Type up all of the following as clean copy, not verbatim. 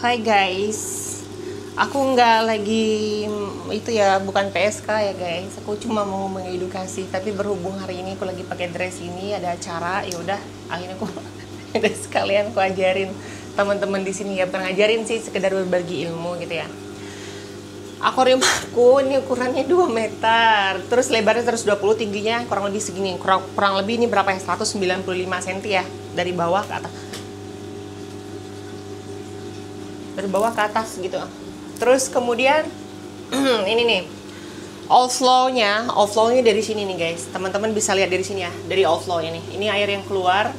Hai guys, aku nggak lagi itu ya, bukan PSK ya guys. Aku cuma mau mengedukasi. Tapi berhubung hari ini aku lagi pakai dress ini, ada acara, ya udah. Akhirnya aku udah sekalian aku ajarin teman-teman di sini ya, bukan ngajarin sih, sekedar berbagi ilmu gitu ya. Akuarium aku ini ukurannya 2 meter, terus lebarnya 120, tingginya kurang lebih segini, kurang lebih ini berapa ya, 195 cm ya, dari bawah ke atas. Dari bawah ke atas gitu. Terus kemudian ini nih outflow-nya dari sini nih guys. Teman-teman bisa lihat dari sini ya, dari outflow-nya nih. Ini air yang keluar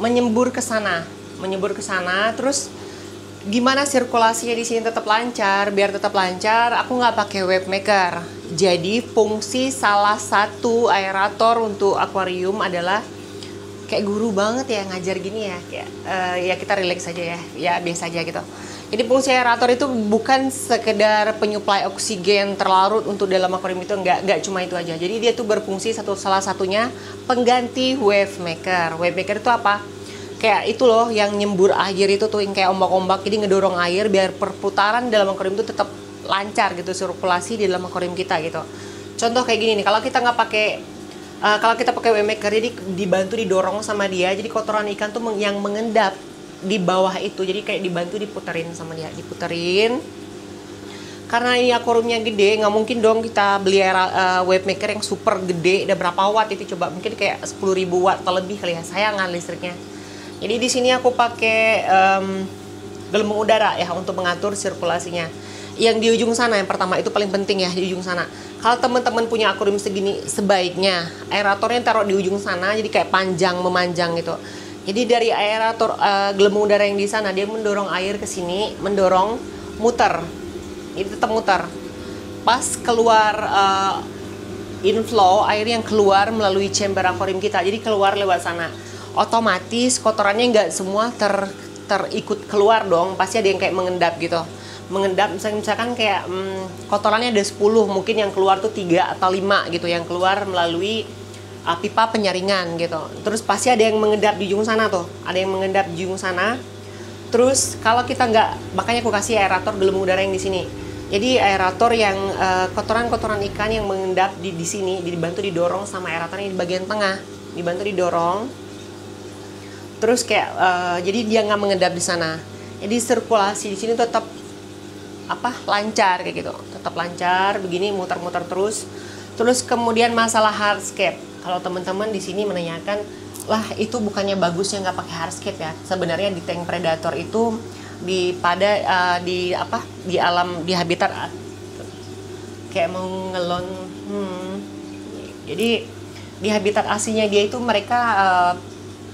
menyembur ke sana, Terus gimana sirkulasinya di sini tetap lancar? Biar tetap lancar, aku nggak pakai wave maker. Jadi fungsi salah satu aerator untuk akuarium adalah kayak guru banget ya ngajar gini ya, kayak ya kita relax aja ya biasa aja gitu. Jadi fungsi aerator itu bukan sekedar penyuplai oksigen terlarut untuk dalam akuarium itu, nggak cuma itu aja. Jadi dia tuh berfungsi salah satunya pengganti wave maker. Wave maker itu apa? Kayak itu loh yang nyembur air itu tuh, yang kayak ombak-ombak, jadi ngedorong air biar perputaran dalam akuarium itu tetap lancar gitu, sirkulasi di dalam akuarium kita gitu. Contoh kayak gini nih, kalau kita nggak pakai kalau kita pakai wave maker, jadi dibantu didorong sama dia, jadi kotoran ikan tuh yang mengendap di bawah itu, jadi kayak dibantu diputerin sama dia, diputerin. Karena ini akuariumnya gede, nggak mungkin dong kita beli wave maker yang super gede. Udah berapa watt itu coba, mungkin kayak 10.000 watt atau lebih kali ya, sayangan listriknya. Jadi di sini aku pakai gelembung udara ya untuk mengatur sirkulasinya. Yang di ujung sana yang pertama itu paling penting ya, di ujung sana. Kalau teman-teman punya akuarium segini, sebaiknya aeratornya taruh di ujung sana, jadi kayak panjang memanjang gitu. Jadi dari aerator gelembung udara yang di sana, dia mendorong air ke sini, mendorong muter. Ini tetap muter. Pas keluar inflow, air yang keluar melalui chamber akuarium kita, jadi keluar lewat sana. Otomatis kotorannya nggak semua terikut keluar dong, pasti ada yang kayak mengendap gitu. Mengendap, misalkan kayak kotorannya ada 10, mungkin yang keluar tuh 3 atau 5 gitu, yang keluar melalui pipa penyaringan gitu. Terus pasti ada yang mengendap di ujung sana tuh, ada yang mengendap di ujung sana. Terus kalau kita nggak, makanya aku kasih aerator gelembung udara yang di sini. Jadi aerator yang kotoran-kotoran ikan yang mengendap di sini dibantu didorong sama aerator yang di bagian tengah, dibantu didorong. Terus kayak jadi dia nggak mengendap di sana. Jadi sirkulasi di sini tetap lancar kayak gitu, tetap lancar begini, muter-muter terus. Terus kemudian masalah hardscape. Kalau teman-teman di sini menanyakan, lah itu bukannya bagusnya nggak pakai hardscape ya? Sebenarnya di tank predator itu di alam, di habitat kayak mau ngelon. Jadi di habitat aslinya dia itu mereka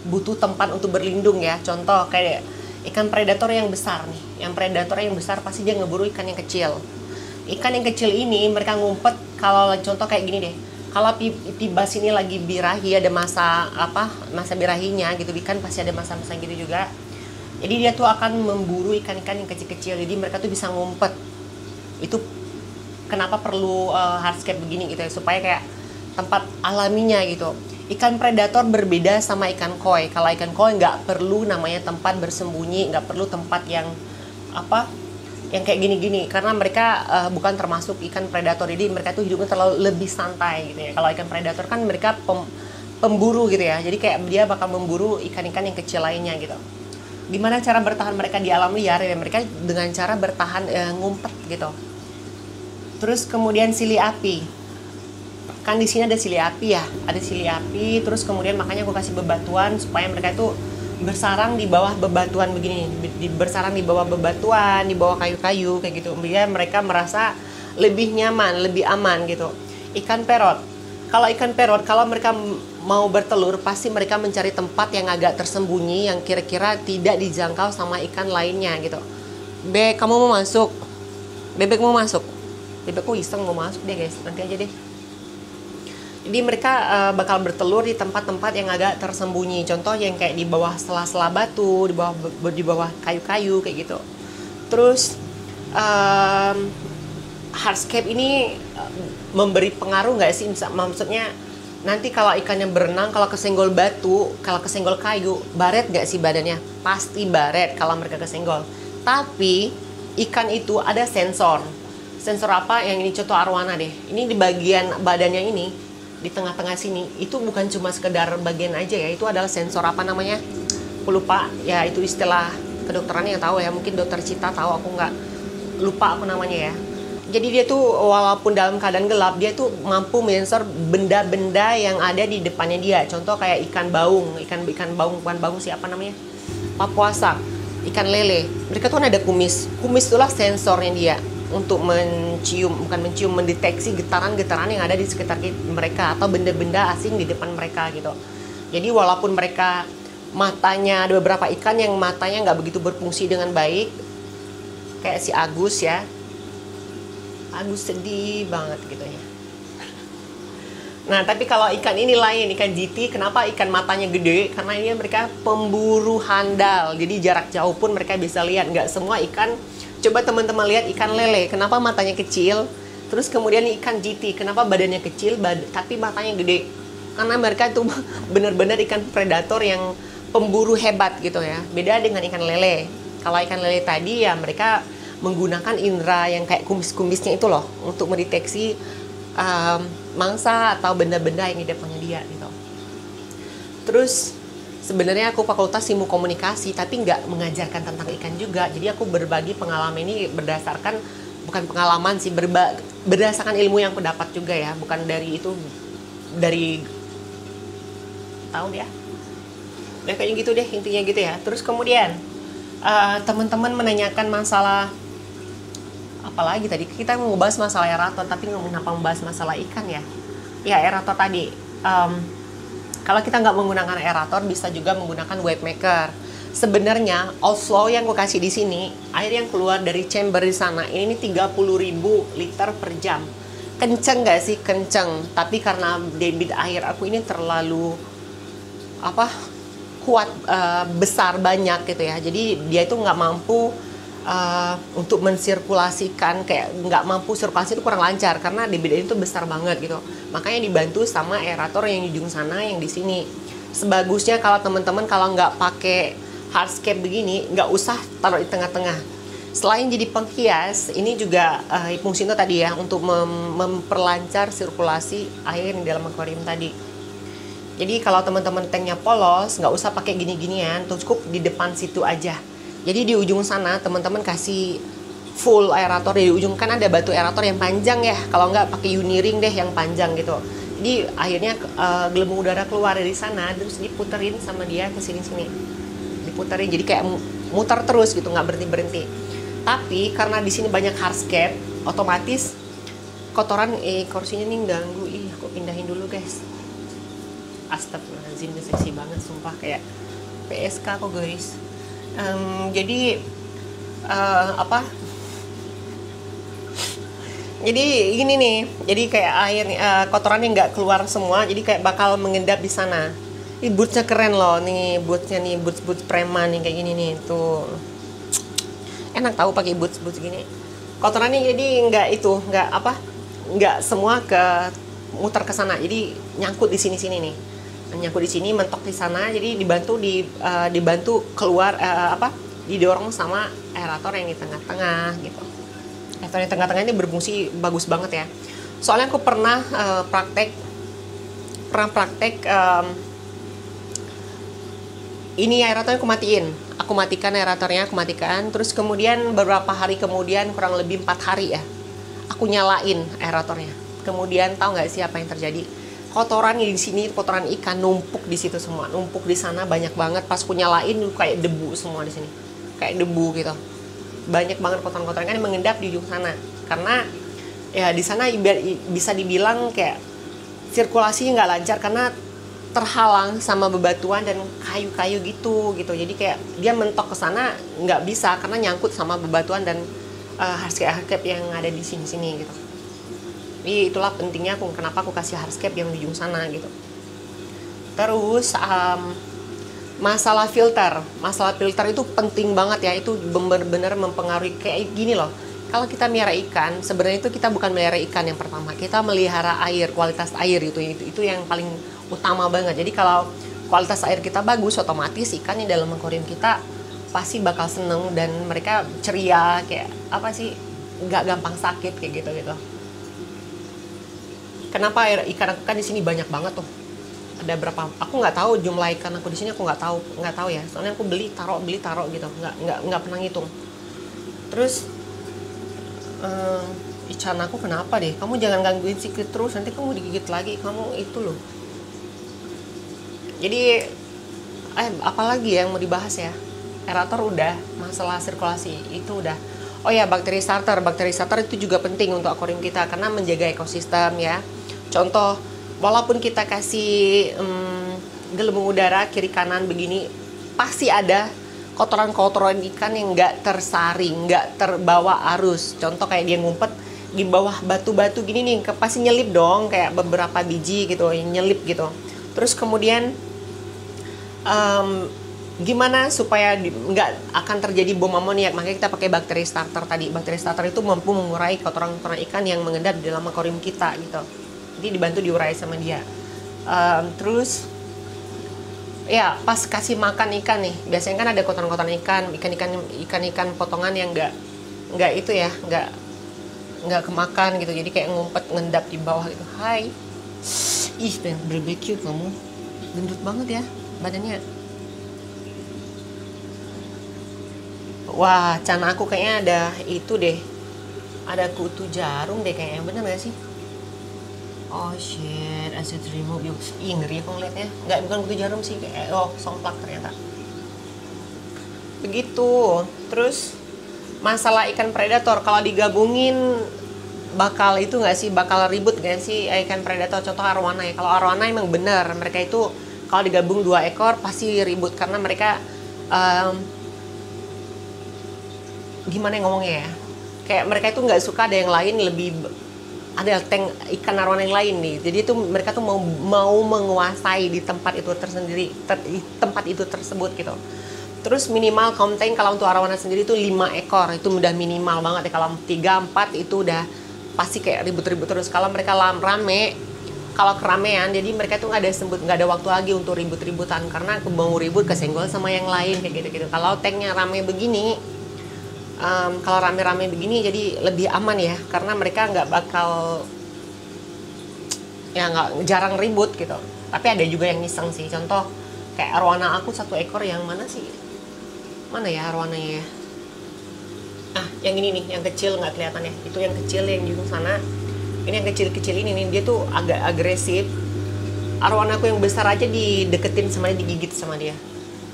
butuh tempat untuk berlindung ya. Contoh kayak ikan predator yang besar nih, yang predator yang besar pasti dia ngeburu ikan yang kecil. Ikan yang kecil ini mereka ngumpet, kalau contoh kayak gini deh. Kalau pibas ini lagi birahi, ada masa birahinya gitu, ikan pasti ada masa-masa gitu juga. Jadi dia tuh akan memburu ikan-ikan yang kecil-kecil. Jadi mereka tuh bisa ngumpet. Itu kenapa perlu hardscape begini gitu ya, supaya kayak tempat alaminya gitu. Ikan predator berbeda sama ikan koi. Kalau ikan koi nggak perlu namanya tempat bersembunyi, nggak perlu tempat yang yang kayak gini-gini, karena mereka bukan termasuk ikan predator. Jadi mereka tuh hidupnya terlalu lebih santai gitu ya. Kalau ikan predator kan mereka pemburu gitu ya, jadi kayak dia bakal memburu ikan-ikan yang kecil lainnya gitu. Gimana cara bertahan mereka di alam liar ya? Mereka dengan cara bertahan ngumpet gitu. Terus kemudian sili api, kan di sini ada sili api ya, ada sili api. Terus kemudian makanya aku kasih bebatuan supaya mereka itu bersarang di bawah bebatuan begini, bersarang di bawah bebatuan, di bawah kayu-kayu kayak gitu, biar mereka merasa lebih nyaman, lebih aman gitu. Ikan perot, kalau mereka mau bertelur, pasti mereka mencari tempat yang agak tersembunyi, yang kira-kira tidak dijangkau sama ikan lainnya gitu. Kamu mau masuk? Bebek mau masuk? Bebekku iseng mau masuk deh guys, nanti aja deh. Jadi mereka bakal bertelur di tempat-tempat yang agak tersembunyi. Contoh yang kayak di bawah sela-sela batu, di bawah kayu-kayu kayak gitu. Terus hardscape ini memberi pengaruh nggak sih? Maksudnya nanti kalau ikannya berenang, kalau kesenggol batu, kalau kesenggol kayu, baret nggak sih badannya? Pasti baret kalau mereka kesenggol. Tapi ikan itu ada sensor. Sensor apa? Yang ini contoh arwana deh. Ini di bagian badannya ini, di tengah-tengah sini, itu bukan cuma sekedar bagian aja ya. Itu adalah sensor apa namanya? Aku lupa. Ya itu istilah kedokteran yang tahu ya. Mungkin dokter Cita tahu, aku nggak lupa aku namanya ya. Jadi dia tuh walaupun dalam keadaan gelap, dia tuh mampu mensensor benda-benda yang ada di depannya dia. Contoh kayak ikan baung, ikan baung, bukan baung, siapa namanya? Papuasa, ikan lele. Mereka tuh kan ada kumis. Kumis itulah sensornya dia untuk mendeteksi getaran-getaran yang ada di sekitar mereka atau benda-benda asing di depan mereka gitu. Jadi walaupun mereka matanya, ada beberapa ikan yang matanya nggak begitu berfungsi dengan baik, kayak si Agus ya. Agus sedih banget gitu ya. Nah, tapi kalau ikan ini lain, ikan GT, kenapa ikan matanya gede? Karena ini mereka pemburu handal. Jadi jarak jauh pun mereka bisa lihat. Nggak semua ikan. Coba teman-teman lihat ikan lele, kenapa matanya kecil? Terus kemudian ikan GT, kenapa badannya kecil tapi matanya gede? Karena mereka itu benar-benar ikan predator yang pemburu hebat gitu ya. Beda dengan ikan lele. Kalau ikan lele tadi ya mereka menggunakan indera yang kayak kumis-kumisnya itu loh untuk mendeteksi mangsa atau benda-benda yang di depannya dia gitu. Terus sebenarnya aku fakultas ilmu komunikasi tapi nggak mengajarkan tentang ikan juga. Jadi aku berbagi pengalaman ini berdasarkan, bukan pengalaman sih, berdasarkan ilmu yang aku dapat juga ya, bukan dari itu, dari tahu ya. Nah, kayaknya gitu deh intinya gitu ya. Terus kemudian teman-teman menanyakan masalah apalagi tadi, kita mau bahas masalah erator tapi kenapa membahas masalah ikan ya? Ya erator tadi, kalau kita nggak menggunakan erator bisa juga menggunakan wave maker. Sebenarnya outflow yang gue kasih di sini, air yang keluar dari chamber di sana ini 30.000 liter per jam. Kenceng nggak sih? Kenceng. Tapi karena debit air aku ini terlalu kuat, besar, banyak gitu ya. Jadi dia itu nggak mampu untuk mensirkulasikan, kayak nggak mampu, sirkulasi itu kurang lancar karena debit itu besar banget gitu. Makanya dibantu sama aerator yang di ujung sana, yang di sini. Sebagusnya kalau teman-teman kalau nggak pakai hardscape begini, nggak usah taruh di tengah-tengah. Selain jadi penghias, ini juga fungsinya tadi ya untuk memperlancar sirkulasi air di dalam akuarium tadi. Jadi kalau teman-teman tanknya polos, nggak usah pakai gini-ginian, cukup di depan situ aja. Jadi di ujung sana teman-teman kasih full aerator. Di ujung kan ada batu aerator yang panjang ya, kalau nggak pakai uniring deh yang panjang gitu. Jadi akhirnya gelembung udara keluar dari sana, terus diputerin sama dia ke sini-sini, diputerin, jadi kayak muter terus gitu, nggak berhenti-berhenti. Tapi karena di sini banyak hardscape, otomatis kotoran kursinya nih ganggu. Aku pindahin dulu guys. Astagfirullahaladzim, seksi banget sumpah, kayak PSK kok guys. Jadi jadi gini nih, jadi kayak air kotorannya nggak keluar semua, jadi kayak bakal mengendap di sana. Ini bootsnya keren loh, nih bootsnya nih, boots preman nih kayak gini nih, tuh enak tahu pakai boots gini. Kotorannya jadi nggak semua muter ke sana, jadi nyangkut di sini nih. Nyangkut di sini, mentok di sana, jadi dibantu keluar, didorong sama aerator yang di tengah-tengah gitu. Aerator yang di tengah-tengah ini berfungsi bagus banget ya. Soalnya aku pernah praktek ini aeratornya aku matikan aeratornya, terus kemudian beberapa hari kemudian, kurang lebih 4 hari ya, aku nyalain aeratornya. Kemudian tahu nggak sih apa yang terjadi? Kotoran di sini, kotoran ikan numpuk di situ semua, numpuk di sana banyak banget. Pas aku nyalain kayak debu semua di sini, kayak debu gitu. Banyak banget kotoran-kotoran kan yang mengendap di ujung sana. Karena ya di sana bisa dibilang kayak sirkulasinya nggak lancar karena terhalang sama bebatuan dan kayu-kayu gitu. Jadi kayak dia mentok ke sana nggak bisa karena nyangkut sama bebatuan dan hardscape yang ada di sini gitu. Jadi itulah pentingnya kenapa aku kasih hardscape yang di ujung sana gitu. Terus masalah filter itu penting banget ya, itu benar-benar mempengaruhi. Kayak gini loh, kalau kita melihara ikan, sebenarnya itu kita bukan melihara ikan yang pertama, kita melihara air, kualitas air gitu. Itu yang paling utama banget. Jadi kalau kualitas air kita bagus, otomatis ikan yang dalam akuarium kita pasti bakal seneng dan mereka ceria, kayak apa sih, nggak gampang sakit kayak gitu gitu. Kenapa ikan aku kan di sini banyak banget tuh, ada berapa, aku nggak tahu jumlah ikan aku di sini, aku nggak tahu ya, soalnya aku beli taruh gitu, nggak pernah ngitung. Terus ikan aku kenapa deh, kamu jangan gangguin sikit terus, nanti kamu digigit lagi, kamu itu loh. Jadi apalagi yang mau dibahas ya, aerator udah, masalah sirkulasi itu udah. Oh ya, bakteri starter itu juga penting untuk akuarium kita karena menjaga ekosistem ya. Contoh, walaupun kita kasih gelembung udara kiri kanan begini, pasti ada kotoran-kotoran ikan yang nggak tersaring, nggak terbawa arus. Contoh kayak dia ngumpet di bawah batu-batu gini nih, pasti nyelip dong, kayak beberapa biji gitu yang nyelip gitu. Terus kemudian gimana supaya nggak akan terjadi bom amoniak, makanya kita pakai bakteri starter tadi. Bakteri starter itu mampu mengurai kotoran-kotoran ikan yang mengendap di dalam akuarium kita gitu, jadi dibantu diurai sama dia. Terus ya pas kasih makan ikan nih, biasanya kan ada kotoran-kotoran ikan potongan yang nggak itu ya, nggak kemakan gitu, jadi kayak ngumpet ngendap di bawah gitu. Hai, ih pengen barbecue kamu, gendut banget ya badannya. Wah, cana aku kayaknya ada itu deh, ada kutu jarum deh kayaknya, bener gak sih? Oh shit, acid remove. Ih, ngeri aku ngeliatnya. Nggak, bukan kutu jarum sih, kayak somplak ternyata. Begitu. Terus masalah ikan predator, kalau digabungin bakal itu nggak sih, bakal ribut nggak sih ikan predator? Contoh arwana ya, kalau arwana emang bener, mereka itu kalau digabung 2 ekor pasti ribut karena mereka gimana yang ngomongnya ya, kayak mereka itu nggak suka ada yang lain lebih, ada tank ikan arwana yang lain nih, jadi itu mereka tuh mau menguasai di tempat itu tersendiri, tempat itu tersebut gitu. Terus minimal konten kalau untuk arwana sendiri itu 5 ekor, itu udah minimal banget ya. Kalau 3-4 itu udah pasti kayak ribut-ribut terus. Kalau mereka rame, kalau keramaian, jadi mereka tuh nggak ada waktu lagi untuk ribut-ributan karena mau ribut kesenggol sama yang lain kayak gitu-gitu. Kalau tanknya rame begini, kalau rame-rame begini jadi lebih aman ya, karena mereka nggak bakal, ya nggak, jarang ribut gitu. Tapi ada juga yang iseng sih, contoh kayak arwana aku 1 ekor yang mana sih, mana ya arwananya ya, yang ini nih, yang kecil nggak kelihatan ya, itu yang kecil yang di ujung sana, ini yang kecil-kecil ini nih, dia tuh agak agresif. Arwana aku yang besar aja dideketin sama dia, digigit sama dia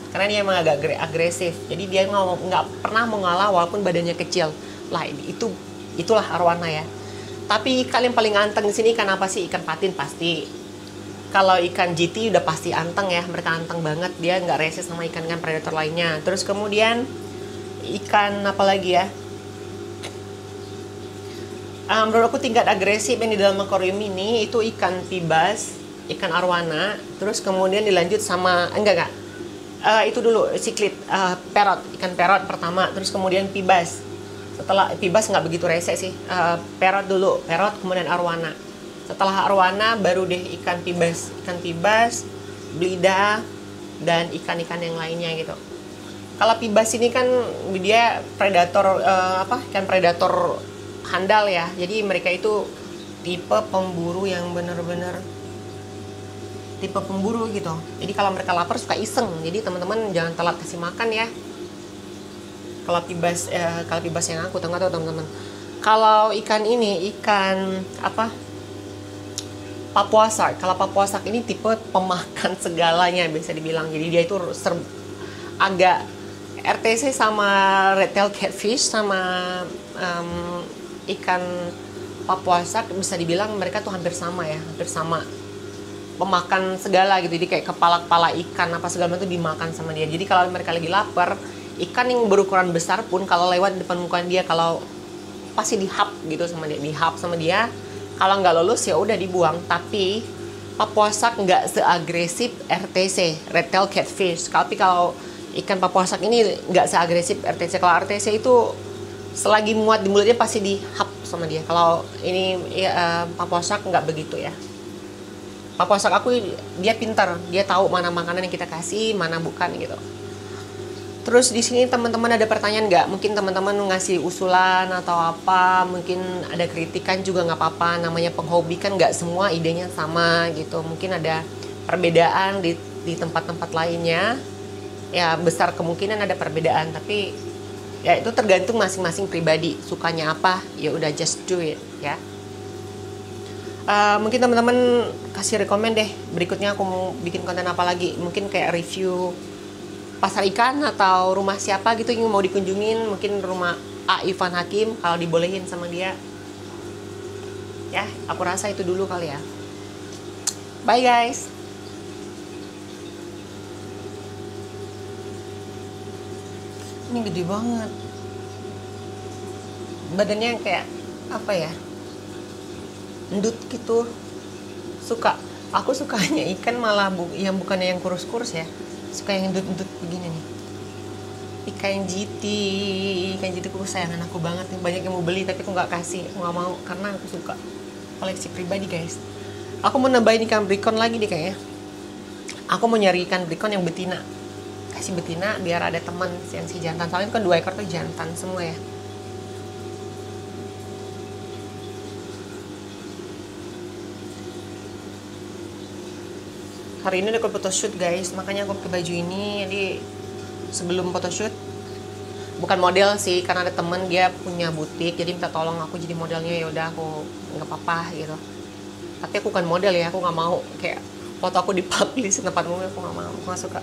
karena dia emang agak agresif, jadi dia nggak pernah mau ngalah walaupun badannya kecil lah. Itulah arwana ya. Tapi ikan yang paling anteng di sini ikan apa sih? Ikan patin pasti. Kalau ikan GT udah pasti anteng ya, mereka anteng banget, dia nggak rese sama ikan-ikan predator lainnya. Terus kemudian ikan apa lagi ya, menurut aku tingkat agresif yang di dalam akuarium ini itu ikan pibas, ikan arwana, terus kemudian dilanjut sama itu dulu siklit, perot, ikan perot pertama, terus kemudian pibas. Setelah pibas nggak begitu rese sih, perot dulu, perot kemudian arwana. Setelah arwana baru deh ikan pibas, belida dan ikan-ikan yang lainnya gitu. Kalau pibas ini kan dia predator, ikan predator handal ya, jadi mereka itu tipe pemburu yang bener-bener tipe pemburu gitu. Jadi kalau mereka lapar suka iseng. Jadi teman-teman jangan telat kasih makan ya. Kalau pibas yang aku tahu teman-teman. Kalau ikan ini, ikan apa? Papua Shark. Kalau Papua Shark ini tipe pemakan segalanya bisa dibilang. Jadi dia itu agak RTC sama red tail catfish sama ikan Papua Shark bisa dibilang mereka tuh hampir sama ya, hampir sama. Pemakan segala gitu, jadi kayak kepala-kepala ikan apa segala itu dimakan sama dia. Jadi kalau mereka lagi lapar, ikan yang berukuran besar pun kalau lewat depan muka dia, kalau pasti dihap gitu sama dia, kalau nggak lolos ya udah dibuang. Tapi Papua Shark nggak seagresif RTC, red tail catfish. Tapi kalau ikan Papua Shark ini nggak seagresif RTC. Kalau RTC itu selagi muat di mulutnya pasti dihap sama dia. Kalau ini Papua Shark nggak begitu ya. Papua Shark aku dia pintar, dia tahu mana makanan yang kita kasih, mana bukan gitu. Terus di sini teman-teman ada pertanyaan nggak? Mungkin teman-teman ngasih usulan atau apa, mungkin ada kritikan juga nggak apa-apa. Namanya penghobi kan nggak semua idenya sama gitu. Mungkin ada perbedaan di tempat-tempat lainnya. Ya besar kemungkinan ada perbedaan, tapi ya itu tergantung masing-masing pribadi. Sukanya apa, ya udah just do it ya. Mungkin teman-teman kasih rekomen deh. Berikutnya aku mau bikin konten apa lagi? Mungkin kayak review pasar ikan atau rumah siapa gitu yang mau dikunjungin, mungkin rumah A. Ivan Hakim kalau dibolehin sama dia. Ya, aku rasa itu dulu kali ya. Bye guys. Ini gede banget. Badannya kayak apa ya? Endut gitu. Aku sukanya ikan malah yang bukannya yang kurus-kurus ya. Suka yang endut-endut begini nih. Ikan jiti ku kesayangan aku banget nih. Banyak yang mau beli tapi aku nggak kasih, aku nggak mau karena aku suka. Koleksi pribadi guys. Aku mau nambahin ikan brikon lagi deh kayaknya. Aku mau nyari ikan brikon yang betina. Kasih betina biar ada teman yang si jantan. Soalnya kan 2 ekor tuh jantan semua ya. Hari ini aku photoshoot guys, makanya aku pakai baju ini. Jadi sebelum photoshoot, bukan model sih, karena ada temen dia punya butik, jadi minta tolong aku jadi modelnya. Ya udah aku nggak apa-apa gitu. Tapi aku bukan model ya, aku nggak mau kayak foto aku dipublish di tempat umum, aku nggak mau, aku nggak suka.